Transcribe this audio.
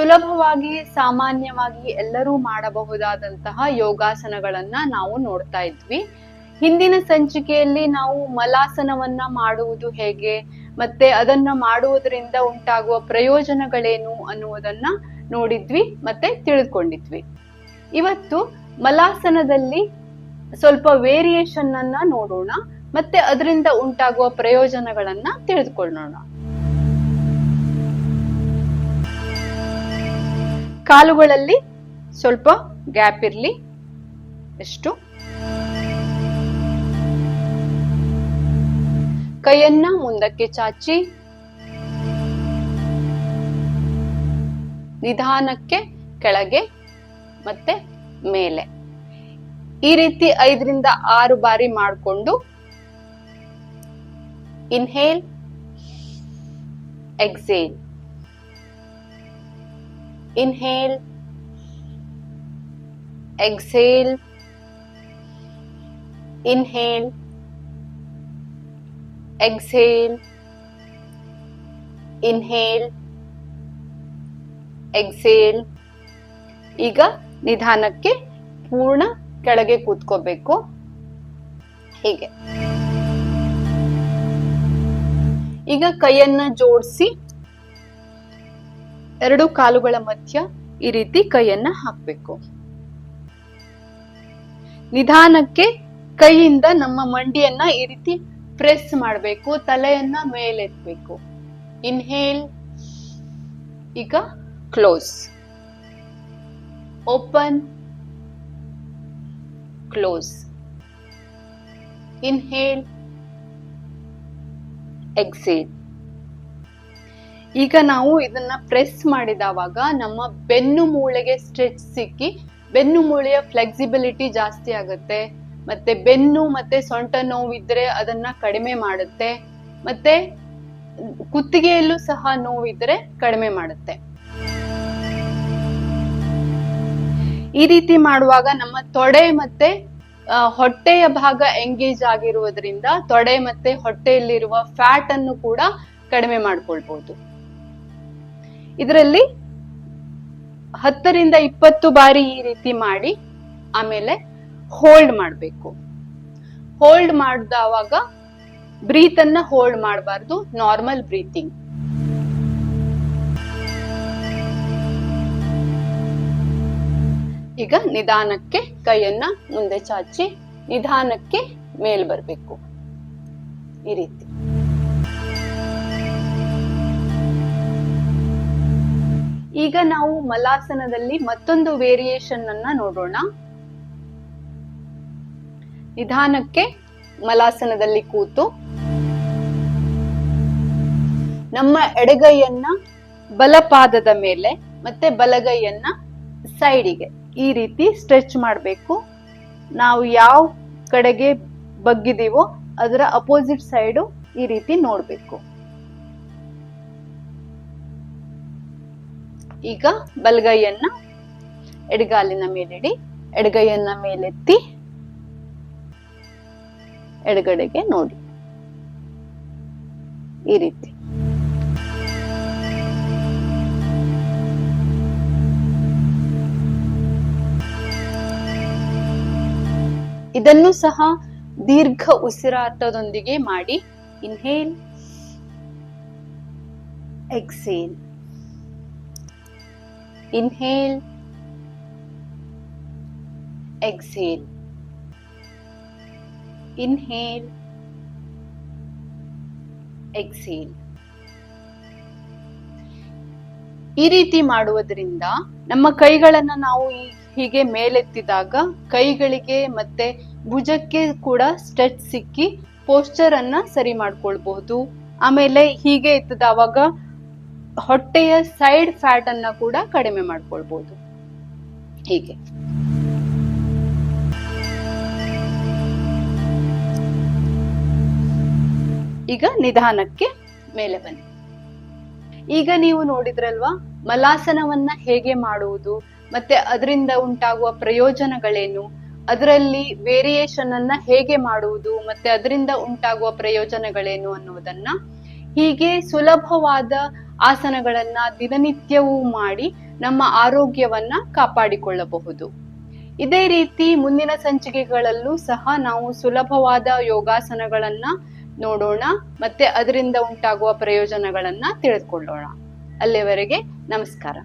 ಸುಲಭವಾಗಿ ಸಾಮಾನ್ಯವಾಗಿ ಎಲ್ಲರೂ ಮಾಡಬಹುದಾದಂತಹ ಯೋಗಾಸನಗಳನ್ನ ನಾವು ನೋಡ್ತಾ ಇದ್ವಿ. ಹಿಂದಿನ ಸಂಚಿಕೆಯಲ್ಲಿ ನಾವು ಮಲಾಸನವನ್ನ ಮಾಡುವುದು ಹೇಗೆ ಮತ್ತೆ ಅದನ್ನ ಮಾಡುವುದರಿಂದ ಉಂಟಾಗುವ ಪ್ರಯೋಜನಗಳೇನು ಅನ್ನುವುದನ್ನ ನೋಡಿದ್ವಿ ಮತ್ತೆ ತಿಳಿದುಕೊಂಡಿದ್ವಿ. ಇವತ್ತು ಮಲಾಸನದಲ್ಲಿ ಸ್ವಲ್ಪ ವೇರಿಯೇಷನ್ ಅನ್ನ ನೋಡೋಣ ಮತ್ತೆ ಅದರಿಂದ ಉಂಟಾಗುವ ಪ್ರಯೋಜನಗಳನ್ನ ತಿಳಿದುಕೊಳ್ಳೋಣ. ಕಾಲುಗಳಲ್ಲಿ ಸ್ವಲ್ಪ ಗ್ಯಾಪ್ ಇರ್ಲಿ. ಎಷ್ಟು ಕೈಯನ್ನ ಮುಂದಕ್ಕೆ ಚಾಚಿ ನಿಧಾನಕ್ಕೆ ಕೆಳಗೆ ಮತ್ತೆ ಮೇಲೆ ಈ ರೀತಿ 5 ರಿಂದ 6 ಬಾರಿ ಮಾಡಿಕೊಂಡು inhale exhale, inhale, exhale, inhale, exhale, inhale, exhale. ಈಗ ನಿಧಾನಕ್ಕೆ ಪೂರ್ಣ ಕೆಳಗೆ ಕೂತ್ಕೋಬೇಕು. ಹೀಗೆ ಈಗ ಕೈಯನ್ನ ಜೋಡಿಸಿ ಎರಡು ಕಾಲುಗಳ ಮಧ್ಯ ಈ ರೀತಿ ಕೈಯನ್ನ ಹಾಕ್ಬೇಕು. ನಿಧಾನಕ್ಕೆ ಕೈಯಿಂದ ನಮ್ಮ ಮಂಡಿಯನ್ನ ಈ ರೀತಿ ಪ್ರೆಸ್ ಮಾಡಬೇಕು, ತಲೆಯನ್ನ ಮೇಲೆತ್ತಬೇಕು. ಇನ್ಹೇಲ್, ಈಗ close, open, close, inhale, exhale. ಈಗ ನಾವು ಇದನ್ನ ಪ್ರೆಸ್ ಮಾಡಿದವಾಗ ನಮ್ಮ ಬೆನ್ನು ಮೂಳೆಗೆ ಸ್ಟ್ರೆಚ್ ಸಿಕ್ಕಿ ಬೆನ್ನು ಮೂಳೆಯ ಫ್ಲೆಕ್ಸಿಬಿಲಿಟಿ ಜಾಸ್ತಿ ಆಗುತ್ತೆ. ಮತ್ತೆ ಬೆನ್ನು ಮತ್ತೆ ಸೊಂಟ ನೋವಿದ್ರೆ ಅದನ್ನ ಕಡಿಮೆ ಮಾಡುತ್ತೆ. ಮತ್ತೆ ಕುತ್ತಿಗೆಯಲ್ಲೂ ಸಹ ನೋವಿದ್ರೆ ಕಡಿಮೆ ಮಾಡುತ್ತೆ. ಈ ರೀತಿ ಮಾಡುವಾಗ ನಮ್ಮ ತೊಡೆ ಮತ್ತೆ ಹೊಟ್ಟೆಯ ಭಾಗ ಎಂಗೇಜ್ ಆಗಿರುವುದರಿಂದ ತೊಡೆ ಮತ್ತೆ ಹೊಟ್ಟೆಯಲ್ಲಿರುವ ಫ್ಯಾಟ್ ಅನ್ನು ಕೂಡ ಕಡಿಮೆ ಮಾಡ್ಕೊಳ್ಬಹುದು. ಇದರಲ್ಲಿ 10 ರಿಂದ 20 ಬಾರಿ ಈ ರೀತಿ ಮಾಡಿ ಆಮೇಲೆ ಹೋಲ್ಡ್ ಮಾಡಬೇಕು. ಹೋಲ್ಡ್ ಮಾಡಿದವಾಗ ಬ್ರೀತ್ ಅನ್ನ ಹೋಲ್ಡ್ ಮಾಡಬಾರ್ದು, ನಾರ್ಮಲ್ ಬ್ರೀತಿಂಗ್. ಈಗ ನಿಧಾನಕ್ಕೆ ಕೈಯನ್ನ ಮುಂದೆ ಚಾಚಿ ನಿಧಾನಕ್ಕೆ ಮೇಲ್ ಬರಬೇಕು. ಈ ರೀತಿ ಈಗ ನಾವು ಮಲಾಸನದಲ್ಲಿ ಮತ್ತೊಂದು ವೇರಿಯೇಷನ್ ಅನ್ನ ನೋಡೋಣ. ನಿಧಾನಕ್ಕೆ ಮಲಾಸನದಲ್ಲಿ ಕೂತು ನಮ್ಮ ಎಡಗೈಯನ್ನ ಬಲಪಾದದ ಮೇಲೆ ಮತ್ತೆ ಬಲಗೈಯನ್ನ ಸೈಡಿಗೆ ಈ ರೀತಿ ಸ್ಟ್ರೆಚ್ ಮಾಡಬೇಕು. ನಾವು ಯಾವ ಕಡೆಗೆ ಬಗ್ಗಿದೀವೋ ಅದರ ಅಪೋಸಿಟ್ ಸೈಡು ಈ ರೀತಿ ನೋಡ್ಬೇಕು. ಈಗ ಬಲಗೈಯನ್ನ ಎಡಗಾಲಿನ ಮೇಲಿಡಿ, ಎಡಗೈಯನ್ನ ಮೇಲೆತ್ತಿ ಎಡಗಡೆಗೆ ನೋಡಿ. ಈ ರೀತಿ ಇದನ್ನು ಸಹ ದೀರ್ಘ ಉಸಿರಾಟದೊಂದಿಗೆ ಮಾಡಿ. Inhale, exhale, inhale, exhale, inhale, exhale. ಈ ರೀತಿ ಮಾಡುವುದರಿಂದ ನಮ್ಮ ಕೈಗಳನ್ನ ನಾವು ಹೀಗೆ ಮೇಲೆತ್ತಿದಾಗ ಕೈಗಳಿಗೆ ಮತ್ತೆ ಭುಜಕ್ಕೆ ಕೂಡ ಸ್ಟ್ರೆಚ್ ಸಿಕ್ಕಿ ಪೋಸ್ಚರ್ ಅನ್ನ ಸರಿ ಮಾಡ್ಕೊಳ್ಬಹುದು. ಆಮೇಲೆ ಹೀಗೆ ಎತ್ತದವಾಗ ಹೊಟ್ಟೆಯ ಸೈಡ್ ಫ್ಯಾಟ್ ಅನ್ನ ಕೂಡ ಕಡಿಮೆ ಮಾಡ್ಕೊಳ್ಬಹುದು. ಹೀಗೆ ಈಗ ನಿಧಾನಕ್ಕೆ ಮೇಲೆ ಬನ್ನಿ. ಈಗ ನೀವು ನೋಡಿದ್ರಲ್ವಾ ಮಲಾಸನವನ್ನ ಹೇಗೆ ಮಾಡುವುದು ಮತ್ತೆ ಅದರಿಂದ ಉಂಟಾಗುವ ಪ್ರಯೋಜನಗಳೇನು, ಅದರಲ್ಲಿ ವೇರಿಯೇಷನ್ ಅನ್ನ ಹೇಗೆ ಮಾಡುವುದು ಮತ್ತೆ ಅದರಿಂದ ಉಂಟಾಗುವ ಪ್ರಯೋಜನಗಳೇನು ಅನ್ನುವುದನ್ನ. ಹೀಗೆ ಸುಲಭವಾದ ಆಸನಗಳನ್ನ ದಿನನಿತ್ಯವೂ ಮಾಡಿ ನಮ್ಮ ಆರೋಗ್ಯವನ್ನ ಕಾಪಾಡಿಕೊಳ್ಳಬಹುದು. ಇದೇ ರೀತಿ ಮುಂದಿನ ಸಂಚಿಕೆಗಳಲ್ಲೂ ಸಹ ನಾವು ಸುಲಭವಾದ ಯೋಗಾಸನಗಳನ್ನ ನೋಡೋಣ, ಮತ್ತೆ ಅದರಿಂದ ಉಂಟಾಗುವ ಪ್ರಯೋಜನಗಳನ್ನ ತಿಳಿದುಕೊಳ್ಳೋಣ. ಅಲ್ಲಿಯವರೆಗೆ ನಮಸ್ಕಾರ.